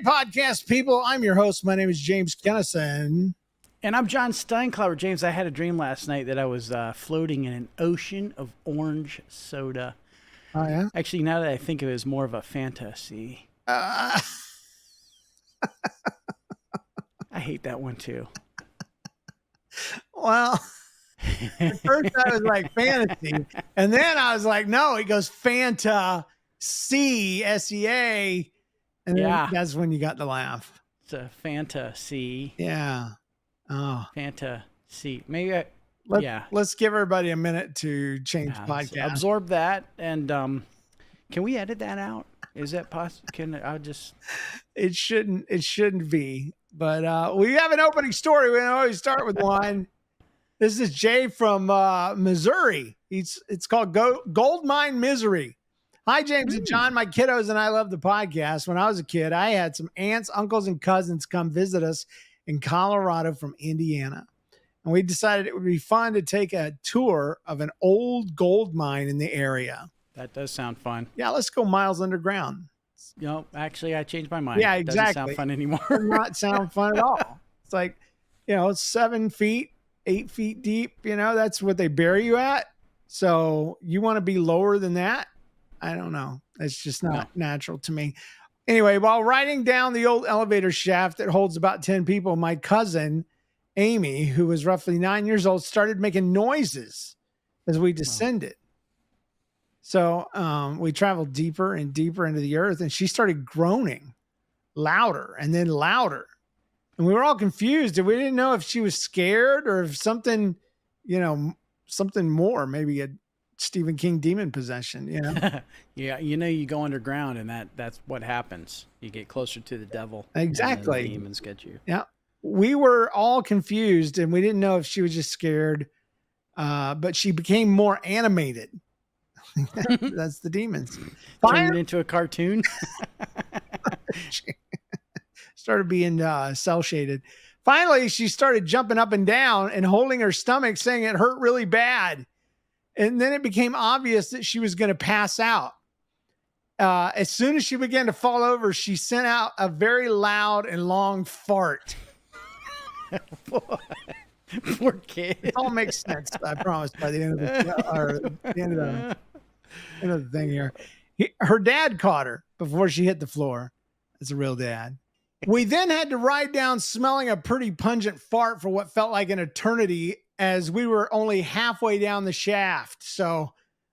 podcast, people. I'm your host. My name is James Kennison. And I'm John Steinklauer. James, I had a dream last night that I was floating in an ocean of orange soda. Oh, yeah? Actually, now that I think of it, it's more of a fantasy. I hate that one, too. Well, at first I was like fantasy. And then I was like, no, it goes Fanta C, S-E-A. And then that's when you got the laugh. It's a fantasy. Yeah. Oh. Fantasy. Let's give everybody a minute to change podcast. Absorb that. And can we edit that out? Is that possible? It shouldn't be. But we have an opening story. We always start with one. This is Jay from Missouri. It's called Gold Mine Misery. Hi, James and John. My kiddos and I love the podcast. When I was a kid, I had some aunts, uncles, and cousins come visit us in Colorado from Indiana. And we decided it would be fun to take a tour of an old gold mine in the area. That does sound fun. Yeah, let's go miles underground. Actually, I changed my mind. Yeah, exactly. It doesn't sound fun anymore. It does not sound fun at all. It's like, 7 feet, 8 feet deep. That's what they bury you at. So you want to be lower than that? I don't know. It's just not natural to me. Anyway, while riding down the old elevator shaft that holds about 10 people, my cousin, Amy, who was roughly 9 years old, started making noises as we descended. So we traveled deeper and deeper into the earth, and she started groaning louder and then louder. And we were all confused, and we didn't know if she was scared or if something, something more, maybe a Stephen King demon possession, Yeah, you go underground and that's what happens. You get closer to the devil. Exactly. And the demons get you. Yeah. We were all confused and we didn't know if she was just scared. But she became more animated. That's the demons. Turned into a cartoon. Started being cell shaded. Finally, she started jumping up and down and holding her stomach, saying it hurt really bad. And then it became obvious that she was going to pass out. As soon as she began to fall over, she sent out a very loud and long fart. Poor kid. It all makes sense, I promise, by the end of the thing here. Her dad caught her before she hit the floor. It's a real dad. We then had to ride down smelling a pretty pungent fart for what felt like an eternity, as we were only halfway down the shaft. So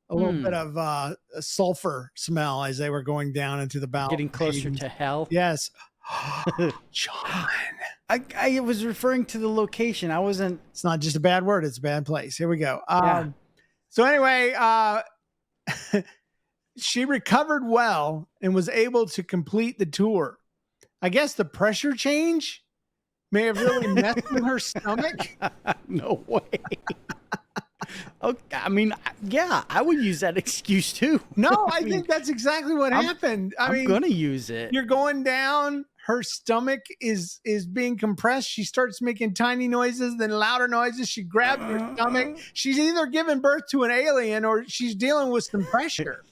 a little bit of a sulfur smell as they were going down into the bowel. Getting closer to hell. Yes. John. I was referring to the location. I wasn't. It's not just a bad word. It's a bad place. Here we go. So anyway, she recovered well and was able to complete the tour. I guess the pressure change may have really messed with her stomach. No way. Okay, I mean, yeah, I would use that excuse too. No, I think that's exactly what happened. I'm going to use it. You're going down. Her stomach is being compressed. She starts making tiny noises, then louder noises. She grabs her stomach. She's either giving birth to an alien or she's dealing with some pressure.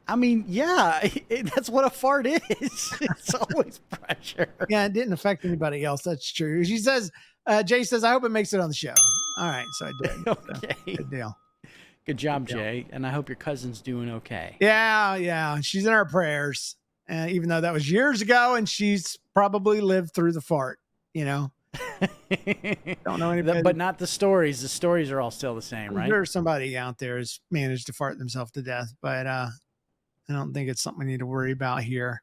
I mean, yeah, that's what a fart is. It's always pressure. Yeah, it didn't affect anybody else. That's true. She says, Jay says, I hope it makes it on the show. All right, so I did. Okay. So, good deal. Good job, Jay. And I hope your cousin's doing okay. Yeah. She's in our prayers. Even though that was years ago and she's probably lived through the fart, Don't know anybody. But not the stories. The stories are all still the same, right? There's somebody out there has managed to fart themselves to death, but I don't think it's something we need to worry about here.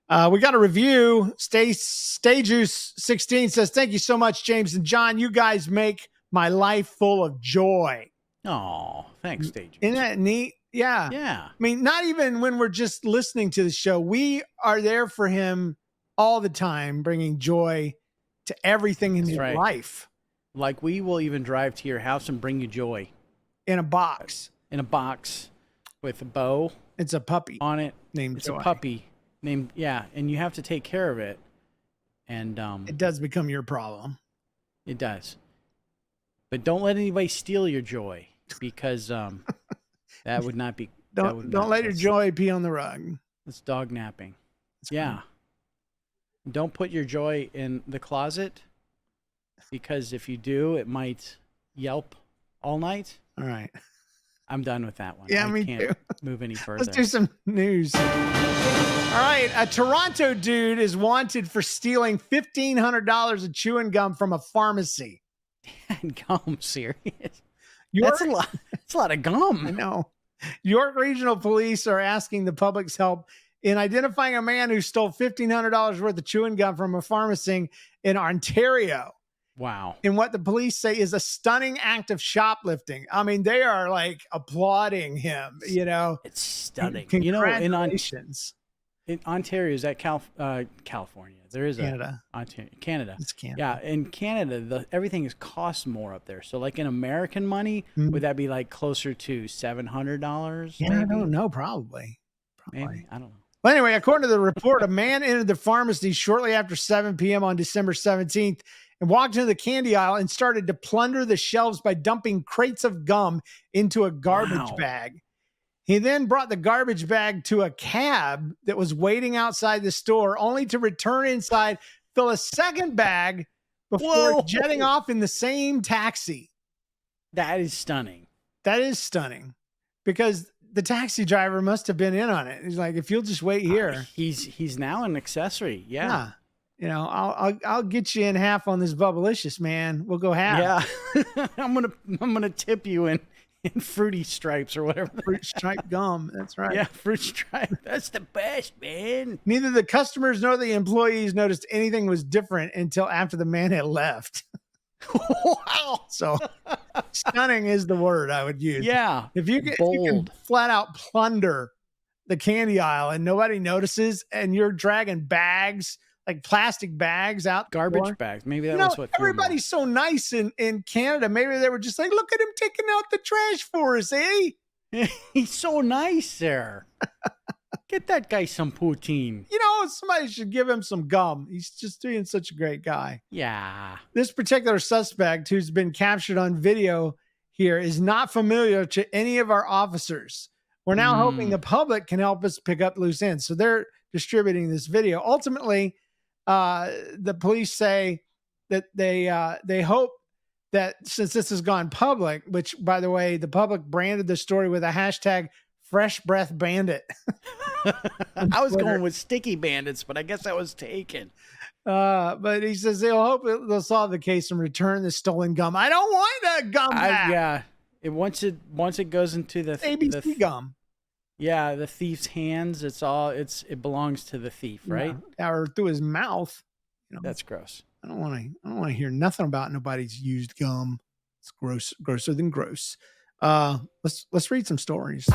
We got a review. Stayjuice16 says, thank you so much, James and John. You guys make my life full of joy. Oh, thanks, Stayjuice. Isn't that neat? Yeah. Yeah. I mean, not even when we're just listening to the show, we are there for him all the time, bringing joy to everything in his life. Like we will even drive to your house and bring you joy. In a box. With a bow. It's a puppy on it. It's a puppy named, and you have to take care of it. And it does become your problem. It does. But don't let anybody steal your joy, because that would not be. Don't let your joy pee on the rug. It's dog napping. Yeah. don't put your joy in the closet, because if you do, it might Yelp all night. All right. I'm done with that one. Yeah, I me can't too. move any further. Let's do some news. All right. A Toronto dude is wanted for stealing $1,500 of chewing gum from a pharmacy. Gum, serious? York, That's a lot. That's a lot of I gum. know. York Regional Police are asking the public's help in identifying a man who stole $1,500 worth of chewing gum from a pharmacy in Ontario. Wow. In what the police say is a stunning act of shoplifting. I mean, they are like applauding him, you know. It's stunning. Congratulations. In Ontario, is that California? There is Canada. Canada. It's Canada. Yeah, in Canada, everything is cost more up there. So, like in American money, would that be like closer to $700? Yeah, maybe? I don't know. Probably. Maybe. I don't know. Well, anyway, according to the report, a man entered the pharmacy shortly after 7 p.m. on December 17th and walked into the candy aisle and started to plunder the shelves by dumping crates of gum into a garbage bag. He then brought the garbage bag to a cab that was waiting outside the store, only to return inside, fill a second bag before jetting off in the same taxi. That is stunning. That is stunning, because the taxi driver must have been in on it. He's like, if you'll just wait here. He's now an accessory. Yeah. You know, I'll get you in half on this Bubblicious, man. We'll go half. Yeah. I'm gonna tip you in Fruity Stripes or whatever. Fruit stripe gum. That's right. Yeah, Fruit Stripe. That's the best, man. Neither the customers nor the employees noticed anything was different until after the man had left. Wow. So stunning is the word I would use. Yeah. If you can flat out plunder the candy aisle and nobody notices, and you're dragging bags, like plastic bags out, garbage bags. Maybe that was what. Everybody's so nice in Canada. Maybe they were just like, look at him taking out the trash for us, eh? He's so nice there. Get that guy some poutine. You know, somebody should give him some gum. He's just being such a great guy. Yeah. This particular suspect, who's been captured on video here, is not familiar to any of our officers. We're now hoping the public can help us pick up loose ends. So they're distributing this video. Ultimately, the police say that they hope that since this has gone public, which, by the way, the public branded the story with a hashtag Fresh Breath Bandit. I was going with Sticky Bandits, but I guess that was taken. But he says they'll hope they'll solve the case and return the stolen gum. I don't want that gum back. Yeah. Once it goes into the ABC gum. Yeah, the thief's hands. It belongs to the thief, right? Yeah, or through his mouth. You know, that's gross. I don't want to hear nothing about nobody's used gum. It's gross, grosser than gross. Let's read some stories.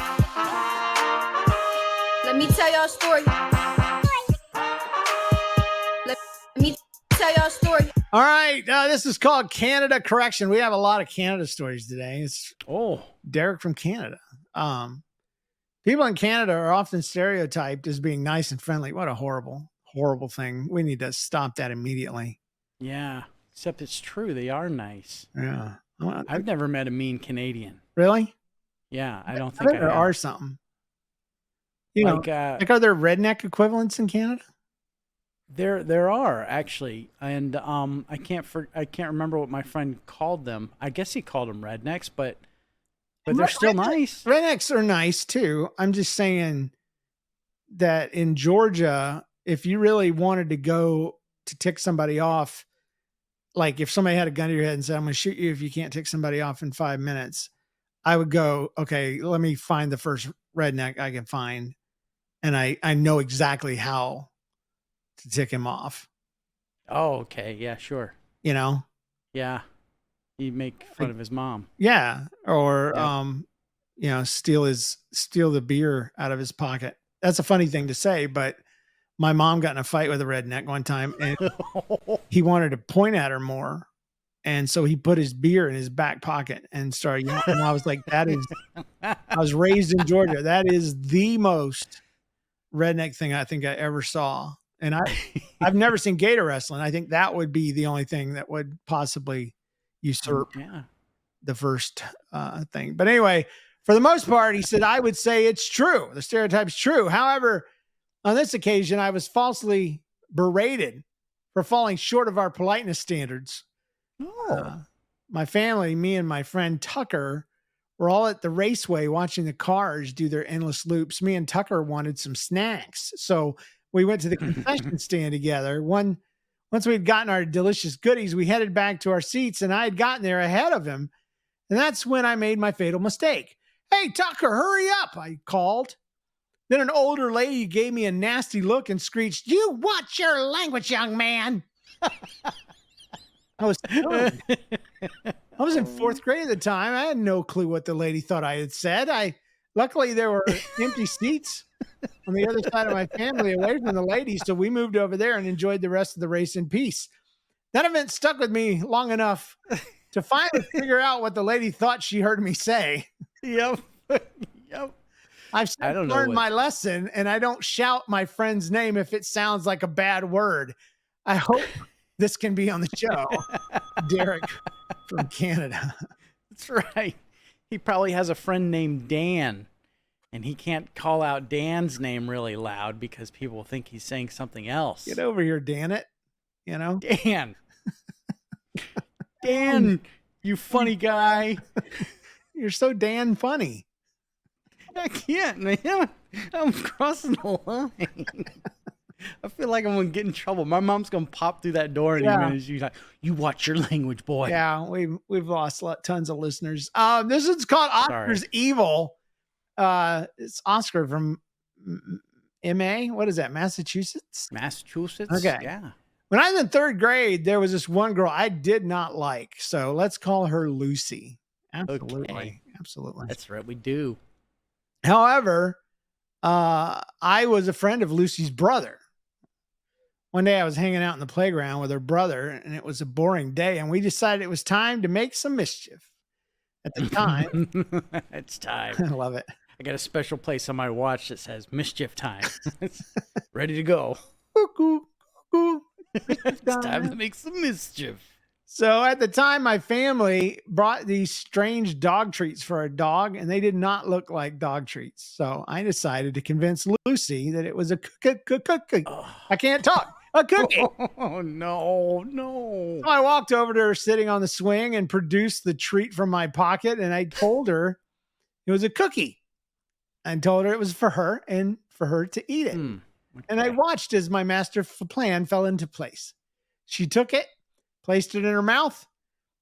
Let me tell y'all a story. Let me tell y'all a story. All right, this is called Canada Correction. We have a lot of Canada stories today. It's Derek from Canada. People in Canada are often stereotyped as being nice and friendly. What a horrible, horrible thing. We need to stop that immediately. Yeah, except it's true. They are nice. Yeah. I've never met a mean Canadian. Really? Yeah, I don't think there are some. You like, know, are there redneck equivalents in Canada? There are actually, and I can't remember what my friend called them. I guess he called them rednecks, but they're still nice. Rednecks are nice too. I'm just saying that in Georgia, if you really wanted to go to tick somebody off, like if somebody had a gun to your head and said, I'm going to shoot you if you can't tick somebody off in 5 minutes, I would go, okay, let me find the first redneck I can find. And I know exactly how to tick him off. Oh, okay. Yeah, sure. You know? Yeah. You make fun of his mom. Yeah. Or, you know, steal the beer out of his pocket. That's a funny thing to say, but my mom got in a fight with a redneck one time and he wanted to point at her more. And so he put his beer in his back pocket and started yelling. And I was like, I was raised in Georgia. That is the most redneck thing I think I ever saw. And I've never seen gator wrestling. I think that would be the only thing that would possibly usurp the first thing. But anyway, for the most part, he said, I would say it's true. The stereotype's true. However, on this occasion, I was falsely berated for falling short of our politeness standards. Oh. My family, me and my friend Tucker, were all at the raceway watching the cars do their endless loops. Me and Tucker wanted some snacks, so we went to the concession stand together. Once we'd gotten our delicious goodies, we headed back to our seats, and I had gotten there ahead of him. And that's when I made my fatal mistake. "Hey, Tucker, hurry up," I called. Then an older lady gave me a nasty look and screeched, "You watch your language, young man." I was stunned. I was in fourth grade at the time. I had no clue what the lady thought I had said. Luckily there were empty seats on the other side of my family away from the lady, so we moved over there and enjoyed the rest of the race in peace. That event stuck with me long enough to finally figure out what the lady thought she heard me say. Yep. Yep. I've learned my lesson, and I don't shout my friend's name if it sounds like a bad word. I hope this can be on the show. Derek from Canada. That's right. He probably has a friend named Dan, and he can't call out Dan's name really loud because people think he's saying something else. Get over here, Dan it. You know? Dan. Dan, you funny guy. You're so Dan funny. I can't, man. I'm crossing the line. I feel like I'm gonna get in trouble. My mom's gonna pop through that door any minute. She's like, "You watch your language, boy." Yeah, we've lost tons of listeners. This one's called Oscar's Evil. It's Oscar from MA. What is that? Massachusetts. Okay. Yeah. When I was in third grade, there was this one girl I did not like. So let's call her Lucy. Absolutely. Okay. Absolutely. That's right. We do. However, I was a friend of Lucy's brother. One day I was hanging out in the playground with her brother, and it was a boring day, and we decided it was time to make some mischief. At the time. It's time. I love it. I got a special place on my watch that says mischief time. Ready to go. Cuckoo, cuckoo. It's time to make some mischief. So at the time, my family brought these strange dog treats for a dog, and they did not look like dog treats. So I decided to convince Lucy that it was a cookie. Oh. I can't talk. A cookie. Oh, no. So I walked over to her sitting on the swing and produced the treat from my pocket, and I told her it was a cookie. I told her it was for her and for her to eat it. Okay. And I watched as my master plan fell into place. She took it, placed it in her mouth,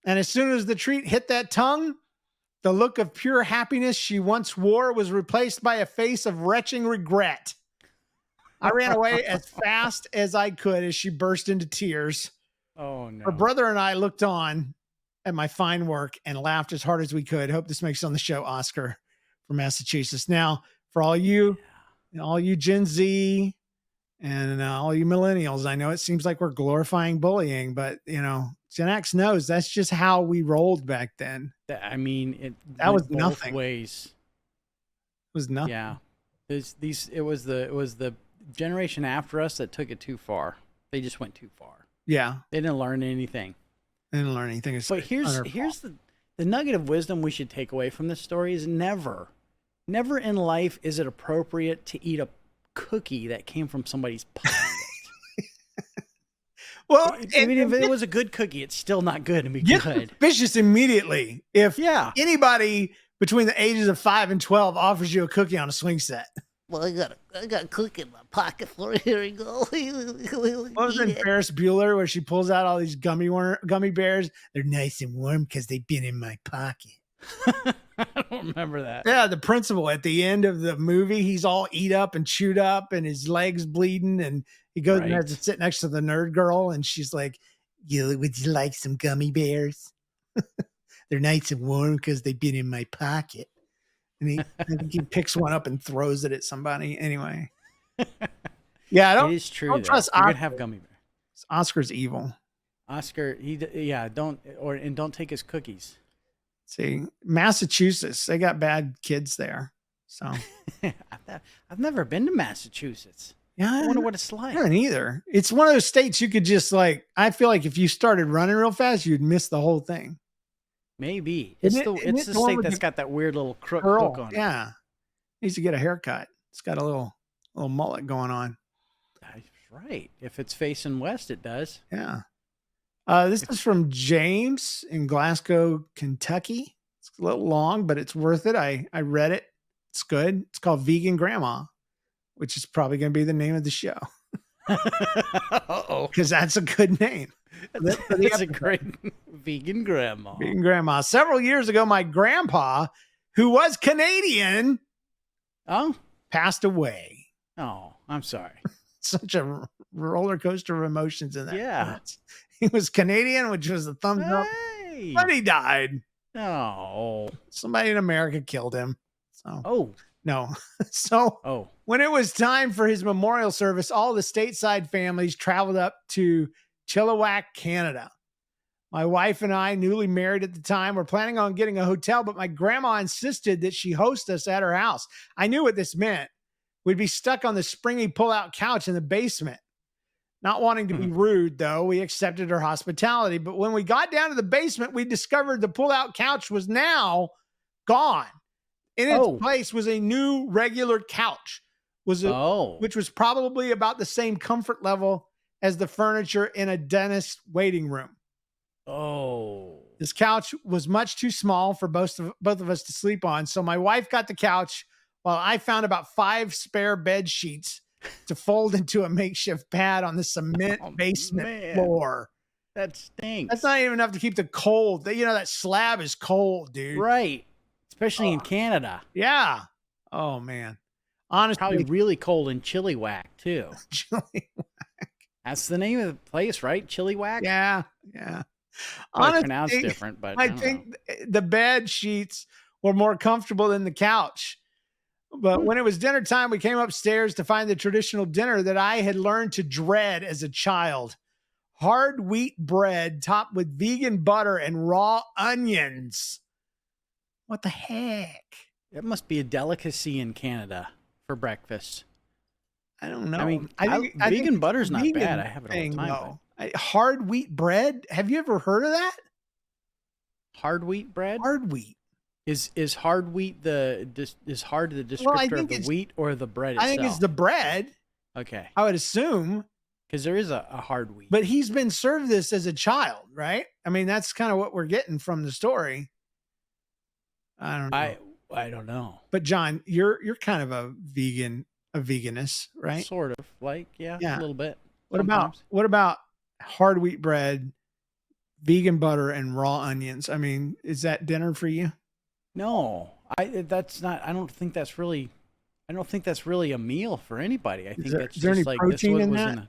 and as soon as the treat hit that tongue, the look of pure happiness she once wore was replaced by a face of retching regret. I ran away as fast as I could as she burst into tears. Oh, no. Her brother and I looked on at my fine work and laughed as hard as we could. Hope this makes it on the show, Oscar from Massachusetts. Now, for all you Gen Z and all you millennials, I know it seems like we're glorifying bullying, but Gen X knows that's just how we rolled back then. I mean, that was both nothing. Ways. It was nothing. Yeah. It was the generation after us that took it too far. They just went too far. Yeah. They didn't learn anything. But here's the nugget of wisdom we should take away from this story is never in life is it appropriate to eat a cookie that came from somebody's pocket. Well, even if it was a good cookie, it's still not good to be good. Suspicious immediately if anybody between the ages of 5 and 12 offers you a cookie on a swing set. Well, I got a cookie in my pocket for you. Here we go. What was in Ferris Bueller where she pulls out all these gummy bears? They're nice and warm because they've been in my pocket. I don't remember that. Yeah, the principal at the end of the movie, he's all eat up and chewed up and his legs bleeding, and he goes and has to sit next to the nerd girl, and she's like, would you like some gummy bears? They're nice and warm because they've been in my pocket. And I think he picks one up and throws it at somebody. Anyway. Yeah, it is true. Don't trust You're gonna have gummy bears. Oscar's evil. Oscar, don't take his cookies. See, Massachusetts, they got bad kids there. So I've never been to Massachusetts. Yeah, I wonder what it's like. I haven't either. It's one of those states you could just I feel like if you started running real fast, you'd miss the whole thing. Maybe it's the state that's got that weird little hook on it. Yeah, needs to get a haircut. It's got a little mullet going on. That's right. If it's facing west, it does. Yeah. This is from James in Glasgow, Kentucky. It's a little long, but it's worth it. I read it. It's good. It's called Vegan Grandma, which is probably going to be the name of the show Uh-oh. because that's a good name. That's a great vegan grandma. Vegan Grandma. Several years ago, my grandpa, who was Canadian, Oh? passed away. Oh, I'm sorry. Such a roller coaster of emotions in that. Yeah. moment. He was Canadian, which was the thumbs up, Hey. but he died. Oh. Somebody in America killed him. So Oh. no. So Oh. when it was time for his memorial service, all the stateside families traveled up to Chilliwack, Canada. My wife and I, newly married at the time, were planning on getting a hotel, but my grandma insisted that she host us at her house. I knew what this meant. We'd be stuck on the springy pull-out couch in the basement. Not wanting to be rude, though, we accepted her hospitality. But when we got down to the basement, we discovered the pull-out couch was now gone. In its place was a new regular couch, which was probably about the same comfort level as the furniture in a dentist waiting room. Oh. This couch was much too small for both of us to sleep on. So my wife got the couch while I found about 5 spare bed sheets to fold into a makeshift pad on the cement basement floor. That stinks. That's not even enough to keep the cold. You know, that slab is cold, dude. Right. Especially in Canada. Yeah. Oh, man. Honestly. Probably really cold in Chilliwack, too. That's the name of the place, right? Chilliwack? Yeah. Yeah. Honestly, pronounced different, but I think the bed sheets were more comfortable than the couch. But when it was dinner time, we came upstairs to find the traditional dinner that I had learned to dread as a child. Hard wheat bread topped with vegan butter and raw onions. What the heck? It must be a delicacy in Canada for breakfast. I don't know. I mean, I vegan think butter's not vegan bad. I have it all the thing, time. though. Hard wheat bread? Have you ever heard of that? Hard wheat bread? Hard wheat. Is hard wheat is hard the descriptor of the wheat or the bread itself? I think it's the bread. Okay. I would assume. Because there is a hard wheat. But he's been served this as a child, right? I mean, that's kind of what we're getting from the story. I don't know. I don't know. But John, you're kind of a veganist, right? Sort of. Like, yeah. A little bit. What about hard wheat bread, vegan butter, and raw onions? I mean, is that dinner for you? No, that's not. I don't think that's really a meal for anybody. I think that's is there just any like protein this in was that? in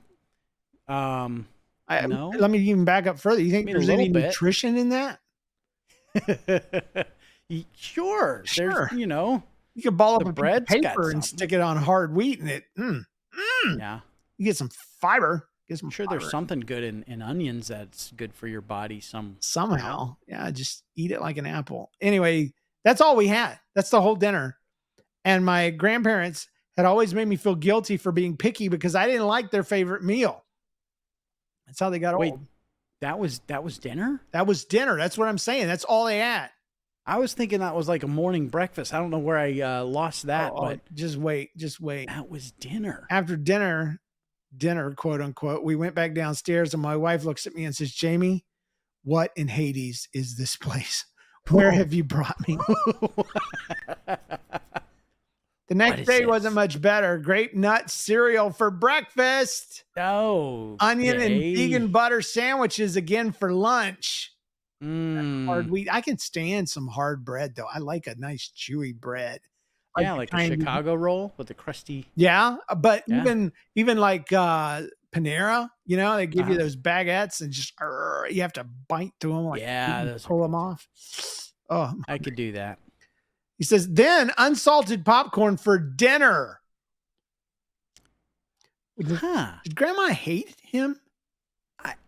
a. No. Let me even back up further. You think there's any bit. nutrition in that? Sure. There's, you can ball up a bread's piece of got paper and something. stick it on hard wheat, and it. Yeah. You get some fiber. I'm sure there's something good in onions that's good for your body. Somehow. Yeah, just eat it like an apple. Anyway, that's all we had. That's the whole dinner. And my grandparents had always made me feel guilty for being picky because I didn't like their favorite meal. That's how they got old. That was dinner? That was dinner. That's what I'm saying. That's all they had. I was thinking that was like a morning breakfast. I don't know where I lost that, but just wait. That was dinner. After dinner, quote unquote, we went back downstairs and my wife looks at me and says, Jamie, what in Hades is this place? Where have you brought me? The next day wasn't much better. Grape nut cereal for breakfast. Oh, onion and vegan butter sandwiches again for lunch. Hard wheat. I can stand some hard bread though. I like a nice chewy bread. Yeah, like a Chicago roll with the crusty. Yeah, but even like Panera, they give you those baguettes and just you have to bite through them. Pull them off. Oh, I could do that. He says, then unsalted popcorn for dinner. Did Grandma hate him?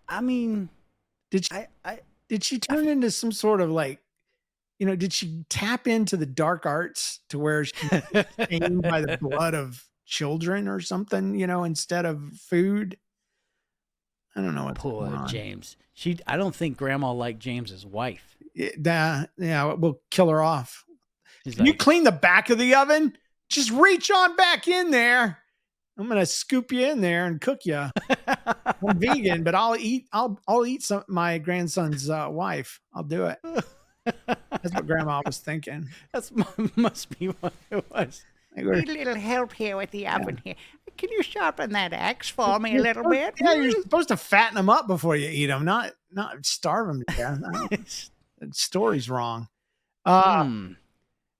I mean, did she turn into some sort of did she tap into the dark arts to where she's stained by the blood of children or something, instead of food? I don't know what's going on. James. I don't think Grandma liked James's wife. Yeah, we'll kill her off. Can you clean the back of the oven? Just reach on back in there. I'm gonna scoop you in there and cook you. I'm vegan, but I'll eat some my grandson's wife. I'll do it. That's what Grandma was thinking. That's must be what it was. Like, we're- Need a little help here with the oven here. Can you sharpen that axe for me a little bit? Yeah, you're supposed to fatten them up before you eat them, not starve them to death. The story's wrong.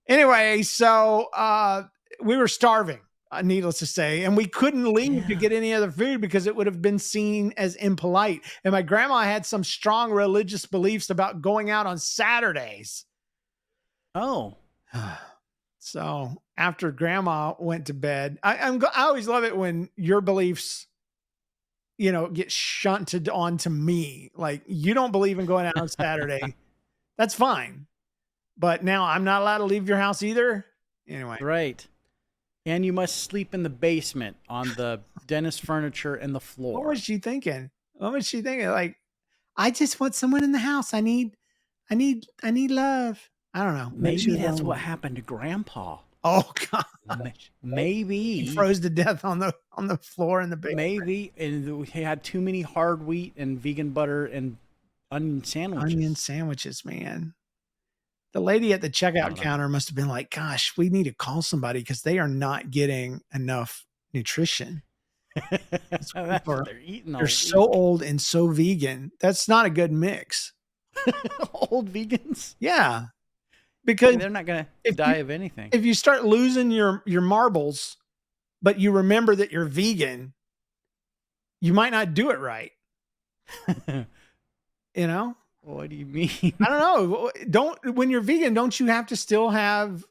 Anyway, so we were starving, needless to say, and we couldn't leave to get any other food because it would have been seen as impolite. And my grandma had some strong religious beliefs about going out on Saturdays. Oh. So after Grandma went to bed, I always love it when your beliefs, get shunted onto me. Like, you don't believe in going out on Saturday. That's fine. But now I'm not allowed to leave your house either. Anyway. Right. And you must sleep in the basement on the dentist furniture and the floor. What was she thinking? Like, I just want someone in the house. I need love. I don't know. Maybe that's what happened to Grandpa. Oh God. Maybe He froze to death on the floor in the basement. Maybe, and he had too many hard wheat and vegan butter and onion sandwiches. Onion sandwiches, man. The lady at the checkout counter must have been like, gosh, we need to call somebody because they are not getting enough nutrition. That's what they're eating. They're so old and so vegan. That's not a good mix. Old vegans? Yeah. Because they're not going to die of anything. If you start losing your marbles, but you remember that you're vegan, you might not do it right. What do you mean? I don't know. When you're vegan, don't you have to still have,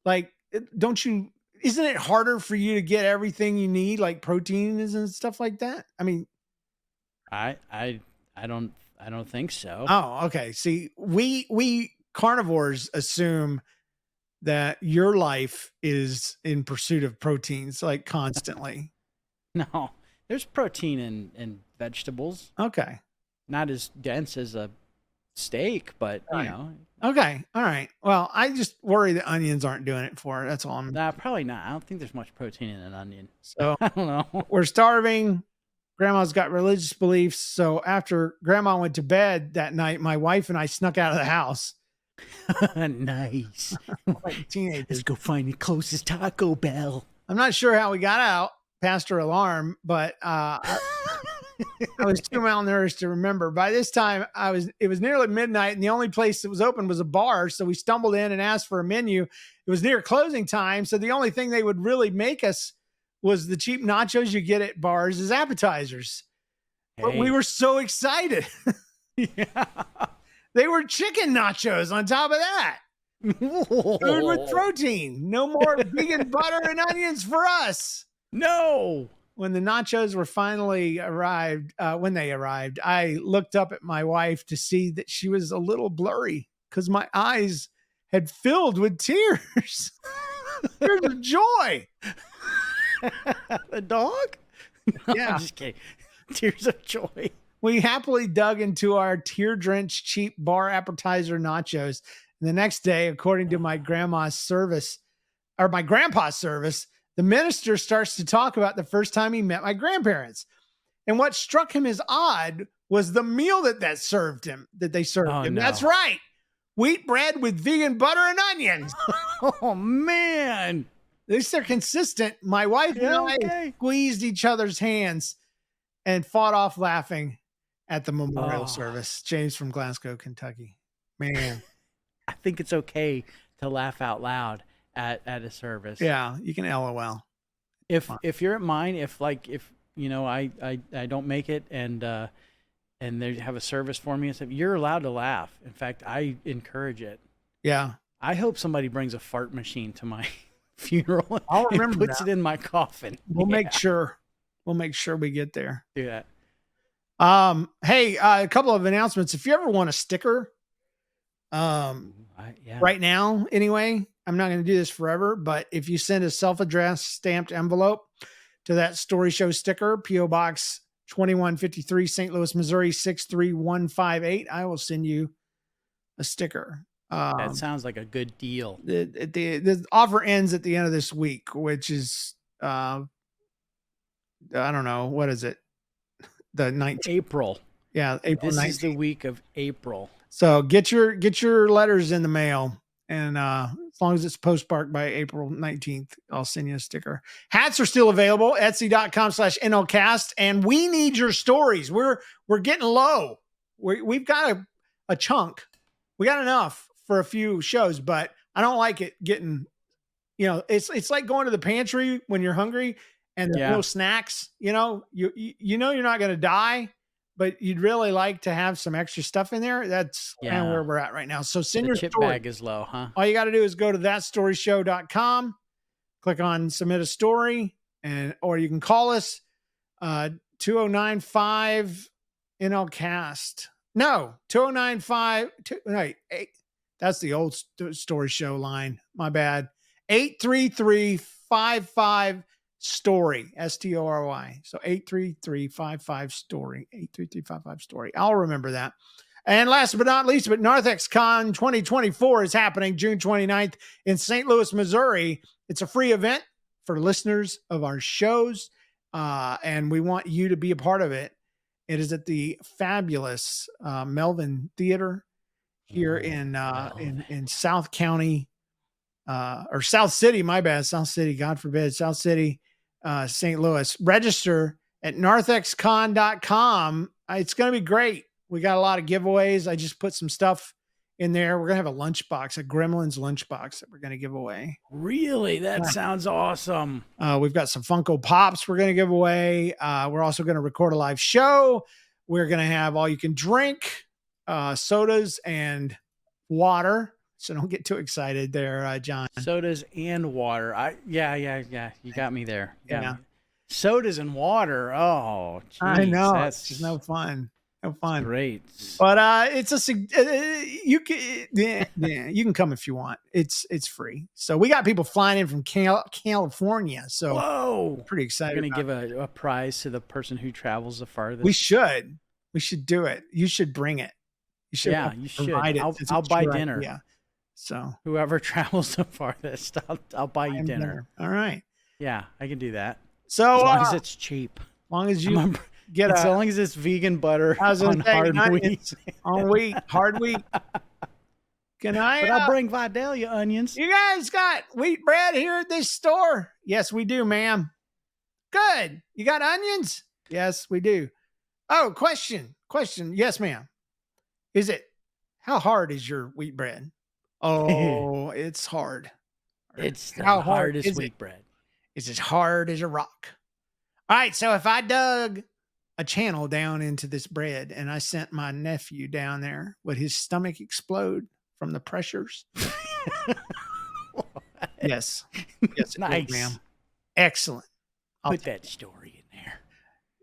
like, isn't it harder for you to get everything you need, like proteins and stuff like that? I mean, I don't think so. Oh, okay. See, we carnivores assume that your life is in pursuit of proteins, like, constantly. No, there's protein in vegetables. Okay. Not as dense as a steak, but Okay. All right. Well, I just worry that onions aren't doing it for her. That's all I'm. Nah, probably not. I don't think there's much protein in an onion. So I don't know. We're starving. Grandma's got religious beliefs. So after Grandma went to bed that night, my wife and I snuck out of the house. Nice. Like teenagers. Let's go find the closest Taco Bell. I'm not sure how we got out past her alarm, but I was too malnourished to remember. By this time, it was nearly midnight, and the only place that was open was a bar. So we stumbled in and asked for a menu. It was near closing time, so the only thing they would really make us was the cheap nachos you get at bars as appetizers. But we were so excited. Yeah. They were chicken nachos on top of that. Food with protein. No more vegan butter and onions for us. No. When the nachos were finally arrived, I looked up at my wife to see that she was a little blurry because my eyes had filled with tears. Tears of joy. A dog? No, Yeah. I'm just kidding. Tears of joy. We happily dug into our tear-drenched cheap bar appetizer nachos. And the next day, according to my grandpa's service, the minister starts to talk about the first time he met my grandparents. And what struck him as odd was the meal that they served him. No. That's right. Wheat bread with vegan butter and onions. Oh, man. At least they're consistent. My wife and I squeezed each other's hands and fought off laughing at the memorial service. James from Glasgow, Kentucky. Man. I think it's okay to laugh out loud at a service. Yeah, you can LOL. If you're at mine, if I don't make it and they have a service for me and stuff, you're allowed to laugh. In fact, I encourage it. Yeah. I hope somebody brings a fart machine to my funeral. I'll remember and puts that. it in my coffin. We'll make sure we get there. Do that. Hey, a couple of announcements. If you ever want a sticker, right now, anyway, I'm not going to do this forever, but if you send a self-addressed stamped envelope to that Story Show sticker, P.O. Box 2153, St. Louis, Missouri 63158, I will send you a sticker. That sounds like a good deal. The offer ends at the end of this week, which is I don't know, what is it? The 19th. April. Yeah, April This 19th. is the week of April. So get your letters in the mail, and as long as it's postmarked by April 19th, I'll send you a sticker. Hats are still available, Etsy.com/NLCast, and we need your stories. We're getting low. We've got a chunk. We got enough for a few shows, but I don't like it getting, it's like going to the pantry when you're hungry and there's no snacks. You know you're not going to die, but you'd really like to have some extra stuff in there. That's kind of where we're at right now. So send The your chip story. bag is low, huh? All you got to do is go to thatstoryshow.com, click on submit a story, or you can call us 2095 NLCast. No, 2095. That's the old story show line. My bad. 833-55 story, STORY. So 833-55 story, 833-55 story. I'll remember that. And last but not least, Narthex Con 2024 is happening June 29th in St. Louis, Missouri. It's a free event for listeners of our shows, and we want you to be a part of it. It is at the fabulous Melvin Theater here in South County, or South City, my bad, South City, God forbid, South City, St. Louis. Register at narthexcon.com. It's going to be great. We got a lot of giveaways. I just put some stuff in there. We're going to have a lunchbox, a Gremlins lunchbox that we're going to give away. Really? That sounds awesome. We've got some Funko Pops we're going to give away. We're also going to record a live show. We're going to have all you can drink, sodas and water. So don't get too excited there, John. Sodas and water. Yeah. You got me there. Yeah. Sodas and water. Oh, geez, I know. That's It's just no fun. No fun. Great. But you can come if you want. It's free. So we got people flying in from California. So whoa, pretty excited. We're gonna give a prize to the person who travels the farthest. We should do it. You should bring it. You should. Yeah, you should. It. I'll buy dinner. Yeah. So whoever travels the farthest, I'll buy you dinner. All right. Yeah, I can do that. So as long as it's cheap. As long as you as long as it's vegan butter on hard wheat. On wheat, hard wheat. But I'll bring Vidalia onions. You guys got wheat bread here at this store? Yes, we do, ma'am. Good. You got onions? Yes, we do. Oh, question. Yes, ma'am. How hard is your wheat bread? Oh, it's hard. It's the hardest wheat bread. It's as hard as a rock. All right, so if I dug a channel down into this bread and I sent my nephew down there, would his stomach explode from the pressures? Yes. Yes, it nice. would, ma'am. Excellent. Put that story in there.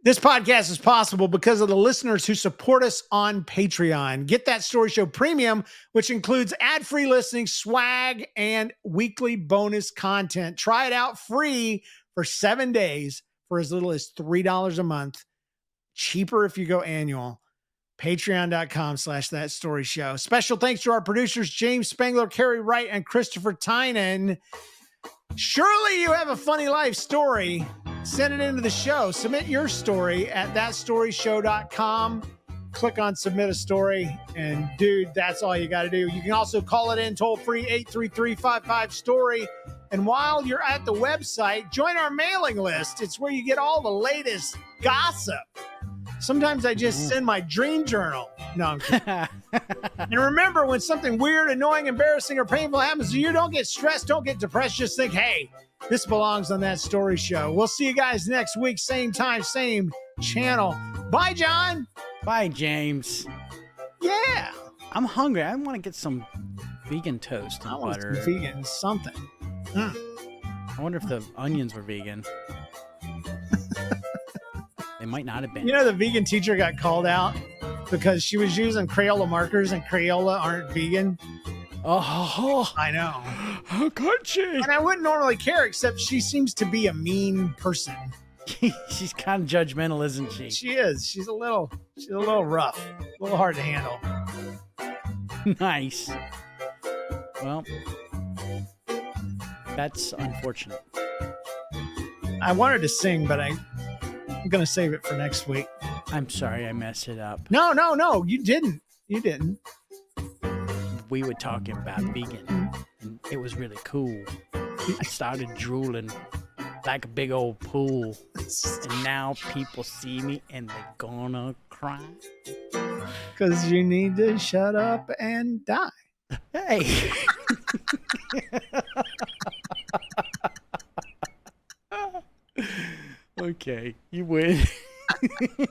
This podcast is possible because of the listeners who support us on Patreon. Get That Story Show Premium, which includes ad-free listening, swag, and weekly bonus content. Try it out free for 7 days for as little as $3 a month. Cheaper if you go annual. Patreon.com/That Story Show. Special thanks to our producers, James Spangler, Carrie Wright, and Christopher Tynan. Surely you have a funny life story. Send it into the show. Submit your story at thatstoryshow.com. Click on submit a story, and dude, that's all you got to do. You can also call it in toll free 833-55-STORY. And while you're at the website, join our mailing list. It's where you get all the latest gossip. Sometimes I just send my dream journal. No, I'm kidding. And remember, when something weird, annoying, embarrassing, or painful happens to you, don't get stressed, don't get depressed. Just think, hey, this belongs on That Story Show. We'll see you guys next week, same time, same channel. Bye, John. Bye, James. Yeah. I'm hungry. I want to get some vegan toast and butter. Want some vegan something. I wonder if the onions were vegan. They might not have been. You know, the vegan teacher got called out because she was using Crayola markers, and Crayola aren't vegan. Oh, I know. How could she? And I wouldn't normally care, except she seems to be a mean person. She's kind of judgmental, isn't she? She is. She's a little rough, a little hard to handle. Nice. Well, that's unfortunate. I wanted to sing, but I'm gonna save it for next week. I'm sorry I messed it up. No, you didn't. You didn't. We were talking about vegan, and it was really cool. I started drooling like a big old pool, and now people see me and they're gonna cry. Because you need to shut up and die. Hey. Okay, you win.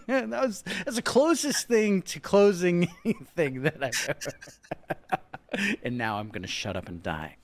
That's the closest thing to closing anything that I've ever. And now I'm gonna shut up and die.